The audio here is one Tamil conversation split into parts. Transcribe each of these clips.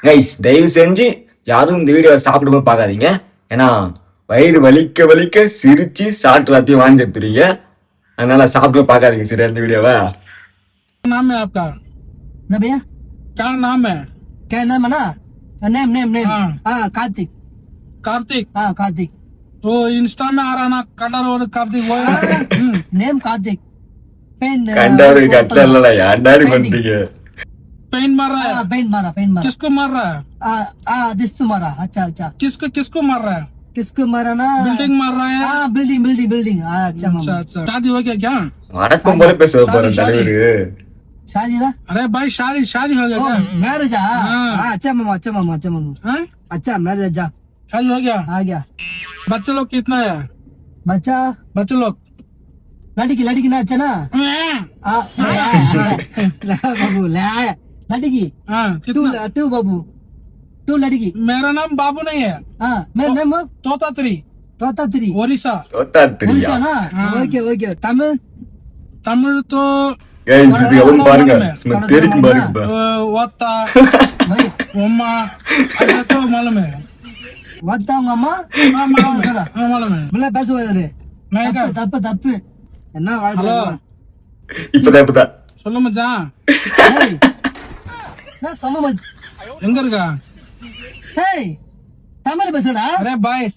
கைஸ் தயவு செஞ்சு யாரும் இந்த வீடியோவை சாப்பிடும்போது பார்க்காதீங்க. ஏன்னா வயிறு வலிக்க வலிக்க சிரிச்சு சாப்பிட்டு எல்லாத்தையும் வாங்கி எடுத்துறீங்க. அதனால சாப்பிட்டு பார்க்காதீங்க சரியா இந்த வீடியோவை. नाम है आपका? ना भैया क्या नाम है? क्या नाम है ना? नेम नेम नेम हाँ। हाँ कार्तिक। कार्तिक। हाँ कार्तिक। तो इंस्टा में आ रहा ना कलर और कार्तिक वो है। नेम कार्तिक। पेन கண்டாரு கட்டல யாண்டாடி பண்ணிட்டீங்க. पेंट मार रहा है। पेंट मारा किसको मार रहा है? दिस मारा। अच्छा अच्छा किसको मार रहा है? किसको मारा ना? बिल्डिंग मार रहा है। हाँ बिल्डिंग बिल्डिंग बिल्डिंग। अच्छा अच्छा मामा अच्छा शादी हो गया क्या? வடக்கம் போல பேச போறேன் தலைவரு. शादी ना? अरे भाई शादी हो गया क्या? मैरिज हाँ हाँ। अच्छा मामा अच्छा मामा अच्छा मामा हैं? अच्छा मैरिज जा शादी हो गया? आ गया। बच्चे लोग कितना है? बच्चा बच्चे लोग लड़की ना अच्छा ना? बाबू लड़की हाँ कितना? टू बाबू टू लड़की। मेरा नाम बाबू नहीं है, हाँ मेरा नाम तोतात्री, तोतात्री ओडिशा। தோத்தாத்திரியா ना? हाँ। ओके ओके तमिल तमिल तो கைஸ் இது எவ்வளவு பாருங்க தெரிக்கும் பாருங்க. वत्ता भाई उम्मा ऐसा तो मालूम है। बताऊंगा अम्मा हाँ मालूम है। हाँ मालूम है। बोला पैसे वाले मैं क्या தப்பு தப்பு என்ன வாழ்க்கை இப்பதான் சொல்லு மச்சான் நான் சம மச் எங்க இருக்கா? ஹேய் தமிழ் பேசுடா. அரே பாய்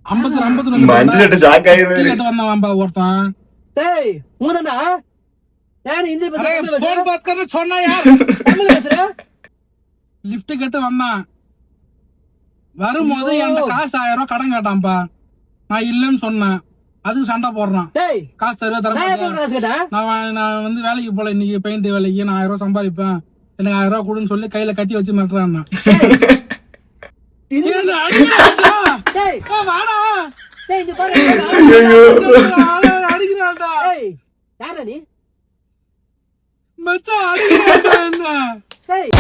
50 மஞ்சள் சட்டை ஷாக் ஆயிருவேன். கேட்டு வந்தான் ஒருத்தன். டேய் உங்கதானா? நான் ஹிந்தி அரே பேசுறேன் फोन बात करना छोड़ना यार. தமிழ் பேசுறேன். லிஃப்ட் கேட்டு வந்தான். வரும்போது என்கிட்ட காசு 1000 ரூபாய் கடன் கேட்டான்பா. நான் இல்லன்னு சொன்னேன். அதுக்கு சண்டை போடுறான். டேய் காசு தர நான் எப்ப காசு கேட்டா? நான் வந்து வேலைக்கு போல இன்னைக்கு பெயிண்ட் வேலைக்கு நான் 1000 ரூபாய் சம்பாதிப்பேன், எனக்கு 1000 ரூபாய் கொடுன்னு சொல்லி கையில கட்டி வச்சு மிரட்டுறான். டேய் வாடா டேய் இங்க பாரு. அடிக்கிறான்டா. டேய் யாரா நீ? மச்சான் அடிக்கிறான்டா என்ன? டேய்